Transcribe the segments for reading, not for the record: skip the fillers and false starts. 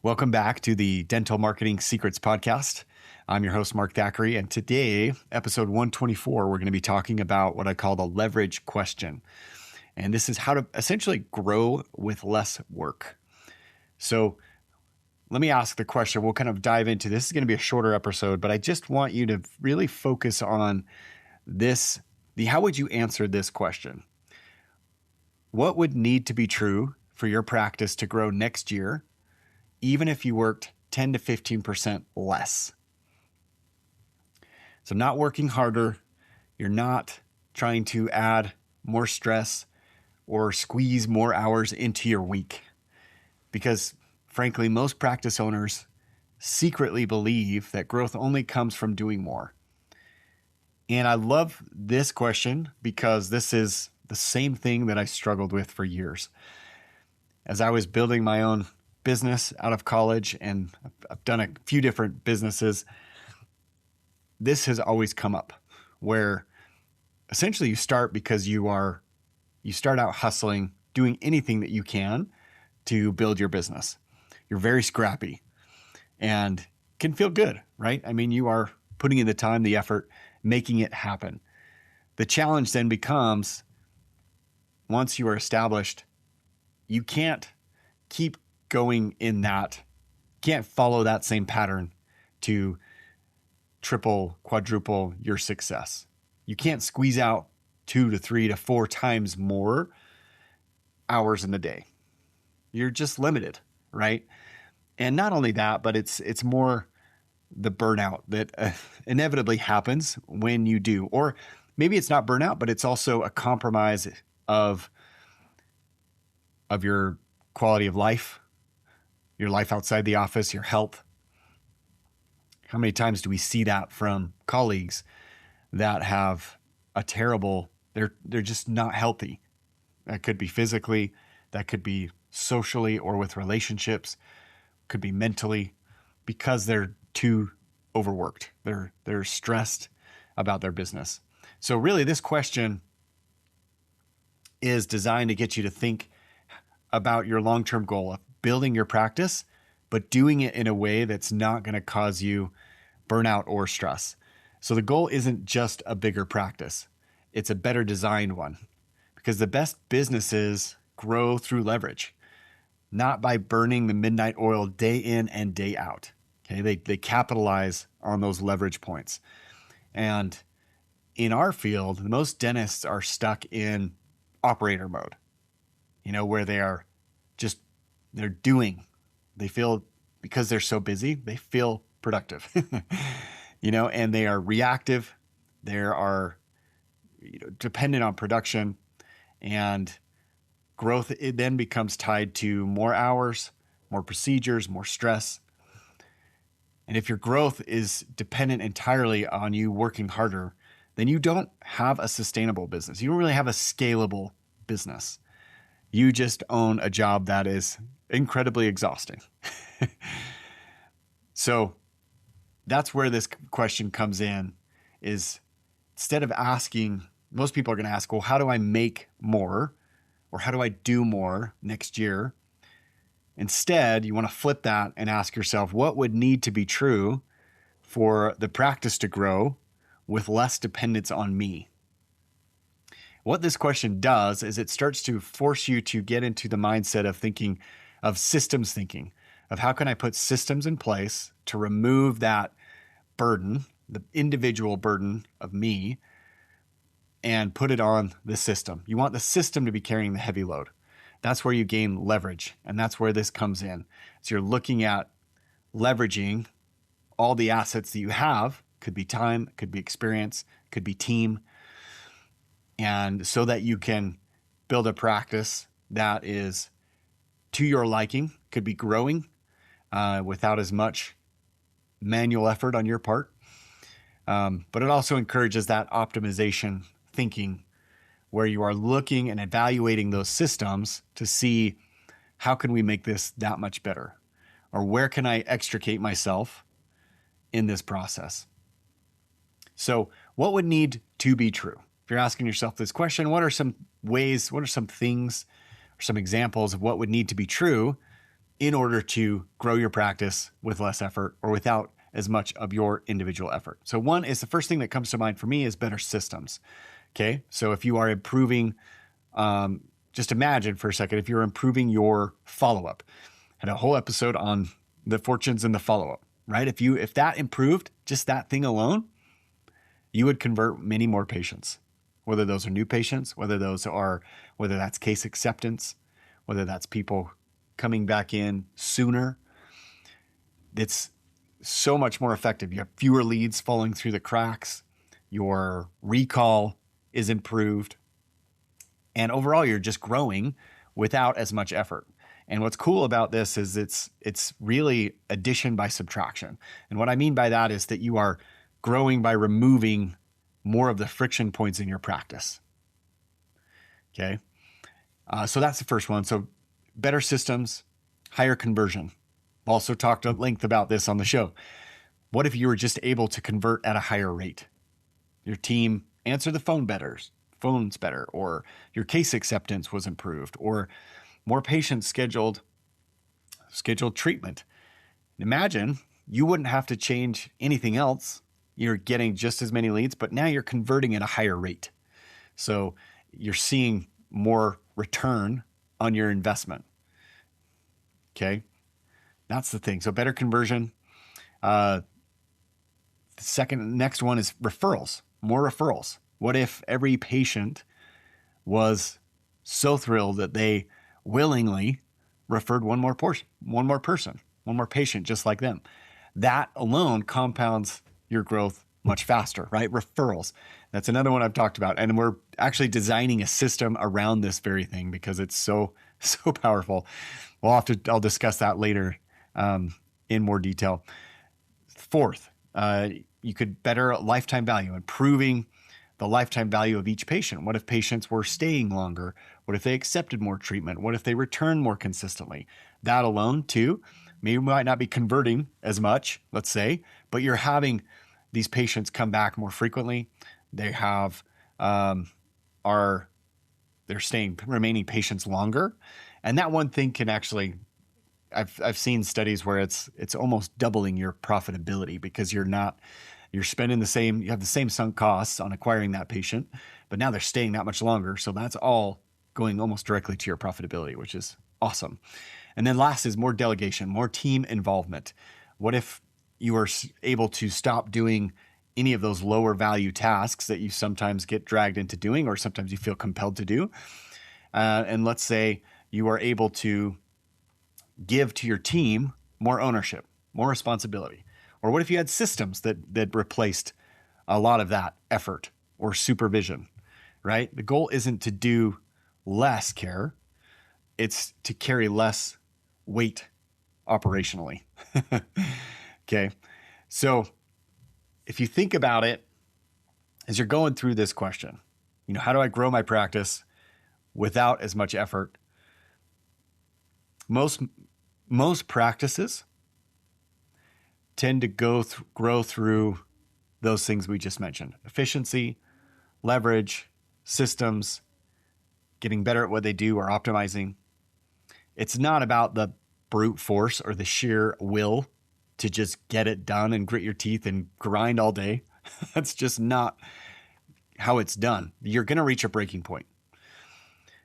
Welcome back to the Dental Marketing Secrets Podcast. I'm your host, Mark Thackeray, and today, episode 124, we're going to be talking about what I call the leverage question. And this is how to essentially grow with less work. So let me ask the question. We'll kind of dive into this. This is going to be a shorter episode, but I just want you to really focus on this. How would you answer this question? What would need to be true for your practice to grow next year, even if you worked 10 to 15% less? So not working harder, you're not trying to add more stress or squeeze more hours into your week. Because frankly, most practice owners secretly believe that growth only comes from doing more. And I love this question because this is the same thing that I struggled with for years. As I was building my own business out of college, and I've done a few different businesses, this has always come up where essentially you start because you start out hustling, doing anything that you can to build your business. You're very scrappy and can feel good, right? I mean, you are putting in the time, the effort, making it happen. The challenge then becomes, once you are established, you can't keep going in that, can't follow that same pattern to triple, quadruple your success. You can't squeeze out 2 to 3 to 4 times more hours in the day. You're just limited, right? And not only that, but it's more the burnout that inevitably happens when you do. Or maybe it's not burnout, but it's also a compromise of your quality of life, your life outside the office, your health. How many times do we see that from colleagues that have a terrible, they're just not healthy? That could be physically, that could be socially or with relationships, could be mentally, because they're too overworked. They're stressed about their business. So really this question is designed to get you to think about your long-term goal of building your practice, but doing it in a way that's not going to cause you burnout or stress. So the goal isn't just a bigger practice. It's a better designed one, because the best businesses grow through leverage, not by burning the midnight oil day in and day out. Okay, they capitalize on those leverage points. And in our field, most dentists are stuck in operator mode, where they're doing. They feel, because they're so busy, they feel productive, and they are reactive. They are, dependent on production, and growth, it then becomes tied to more hours, more procedures, more stress. And if your growth is dependent entirely on you working harder, then you don't have a sustainable business. You don't really have a scalable business. You just own a job that is incredibly exhausting. So that's where this question comes in, is instead of asking, most people are going to ask, well, how do I make more? Or how do I do more next year? Instead, you want to flip that and ask yourself, what would need to be true for the practice to grow with less dependence on me? What this question does is it starts to force you to get into the mindset of thinking, of systems thinking, of how can I put systems in place to remove that burden, the individual burden of me, and put it on the system. You want the system to be carrying the heavy load. That's where you gain leverage, and that's where this comes in. So you're looking at leveraging all the assets that you have. Could be time, could be experience, could be team, and so that you can build a practice that is to your liking, could be growing without as much manual effort on your part. But it also encourages that optimization thinking, where you are looking and evaluating those systems to see, how can we make this that much better? Or where can I extricate myself in this process? So what would need to be true? If you're asking yourself this question, what are some ways, what are some things, or some examples of what would need to be true in order to grow your practice with less effort or without as much of your individual effort. So one is the first thing that comes to mind for me is better systems. Okay. So if you are improving, just imagine for a second, if you're improving your follow-up. I had a whole episode on the fortunes in the follow-up, right? If that improved, just that thing alone, you would convert many more patients, whether those are new patients, whether that's case acceptance, whether that's people coming back in sooner. It's so much more effective. You have fewer leads falling through the cracks. Your recall is improved. And overall, you're just growing without as much effort. And what's cool about this is it's really addition by subtraction. And what I mean by that is that you are growing by removing more of the friction points in your practice. Okay. So that's the first one. So better systems, higher conversion. I've also talked at length about this on the show. What if you were just able to convert at a higher rate? Your team answered the phones better, or your case acceptance was improved, or more patients scheduled treatment. Imagine you wouldn't have to change anything else. You're getting just as many leads, but now you're converting at a higher rate. So you're seeing more return on your investment. Okay. That's the thing. So better conversion. The next one is referrals, more referrals. What if every patient was so thrilled that they willingly referred one more patient just like them? That alone compounds your growth much faster, right? Referrals. That's another one I've talked about. And we're actually designing a system around this very thing because it's so powerful. I'll discuss that later in more detail. Fourth, you could better lifetime value, improving the lifetime value of each patient. What if patients were staying longer? What if they accepted more treatment? What if they returned more consistently? That alone too, maybe might not be converting as much, let's say, but you're having these patients come back more frequently. They have, they're remaining patients longer. And that one thing can actually, I've seen studies where it's almost doubling your profitability because you're spending you have the same sunk costs on acquiring that patient, but now they're staying that much longer. So that's all going almost directly to your profitability, which is awesome. And then last is more delegation, more team involvement. What if you are able to stop doing any of those lower value tasks that you sometimes get dragged into doing, or sometimes you feel compelled to do? And let's say you are able to give to your team more ownership, more responsibility. Or what if you had systems that replaced a lot of that effort or supervision, right? The goal isn't to do less care. It's to carry less weight operationally. Okay. So if you think about it, as you're going through this question, how do I grow my practice without as much effort? Most practices tend to grow through those things we just mentioned: efficiency, leverage, systems, getting better at what they do, or optimizing. It's not about the brute force or the sheer will to just get it done and grit your teeth and grind all day. That's just not how it's done. You're going to reach a breaking point.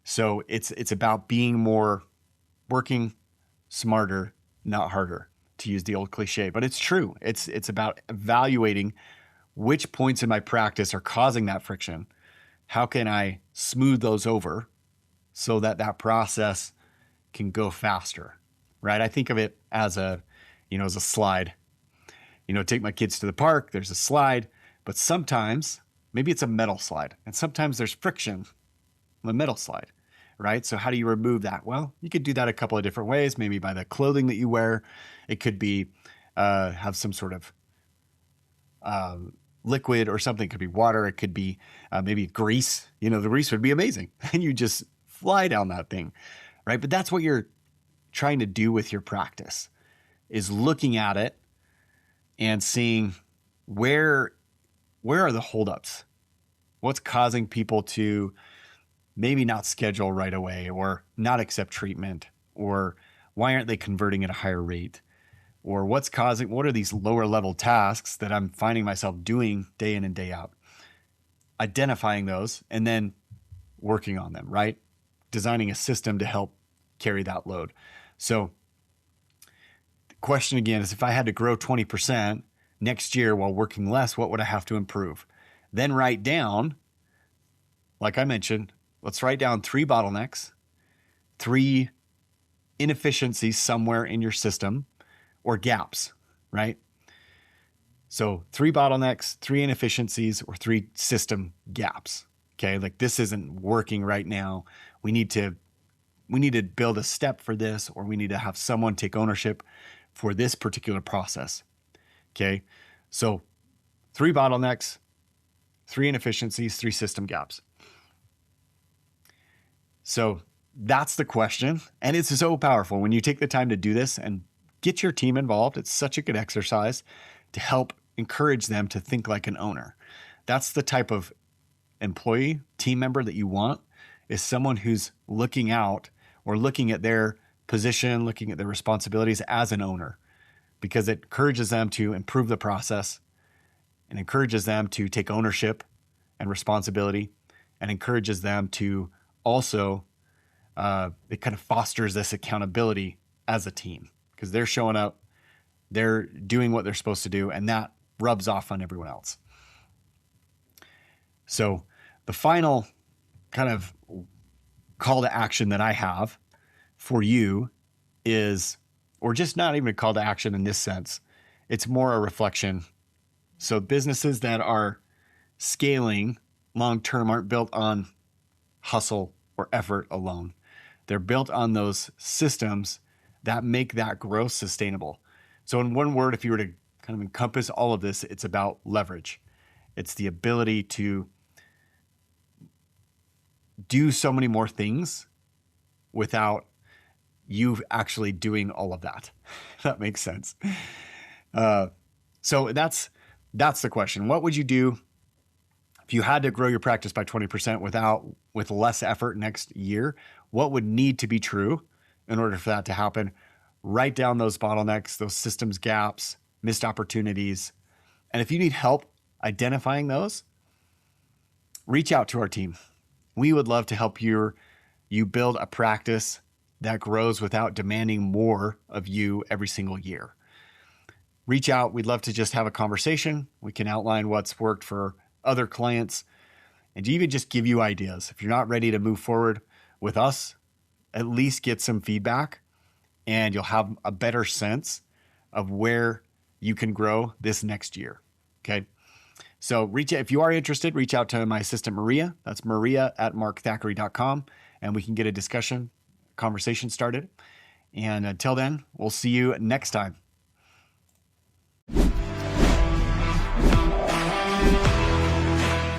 So it's about working smarter, not harder, to use the old cliche, but it's true. It's about evaluating which points in my practice are causing that friction. How can I smooth those over so that process can go faster, right? I think of it as a slide. Take my kids to the park, there's a slide, but sometimes maybe it's a metal slide, and sometimes there's friction on the metal slide, right? So how do you remove that? Well, you could do that a couple of different ways, maybe by the clothing that you wear. It could be have some sort of liquid or something. It could be water. It could be maybe grease. The grease would be amazing. And you just fly down that thing, right? But that's what you're trying to do with your practice, is looking at it and seeing where are the holdups? What's causing people to maybe not schedule right away, or not accept treatment, or Why aren't they converting at a higher rate? Or what are these lower level tasks that I'm finding myself doing day in and day out? Identifying those and then working on them, right? Designing a system to help carry that load. So the question again is, if I had to grow 20% next year while working less, what would I have to improve? Then write down, like I mentioned, let's write down 3 bottlenecks, 3 inefficiencies somewhere in your system, or gaps, right? So 3 bottlenecks, 3 inefficiencies, or 3 system gaps. Okay, like this isn't working right now. We need to build a step for this, or we need to have someone take ownership for this particular process. Okay, so 3 bottlenecks, 3 inefficiencies, 3 system gaps. So that's the question. And it's so powerful when you take the time to do this and get your team involved. It's such a good exercise to help encourage them to think like an owner. That's the type of employee, team member that you want, is someone who's looking out or looking at their position, looking at their responsibilities as an owner, because it encourages them to improve the process and encourages them to take ownership and responsibility, and encourages them to also, it kind of fosters this accountability as a team, because they're showing up, they're doing what they're supposed to do, and that rubs off on everyone else. So the final kind of call to action that I have for you is, or just not even a call to action in this sense, it's more a reflection. So businesses that are scaling long-term aren't built on hustle or effort alone. They're built on those systems that make that growth sustainable. So in one word, if you were to kind of encompass all of this, it's about leverage. It's the ability to do so many more things without you actually doing all of that. If that makes sense. So that's the question. What would you do if you had to grow your practice by 20% with less effort next year? What would need to be true in order for that to happen? Write down those bottlenecks, those systems gaps, missed opportunities. And if you need help identifying those, reach out to our team. We would love to help you build a practice that grows without demanding more of you every single year. Reach out. We'd love to just have a conversation. We can outline what's worked for other clients and even just give you ideas. If you're not ready to move forward with us, at least get some feedback, and you'll have a better sense of where you can grow this next year. Okay. So if you are interested, reach out to my assistant, Maria. That's maria@markthackeray.com, and we can get a conversation started. And until then, we'll see you next time.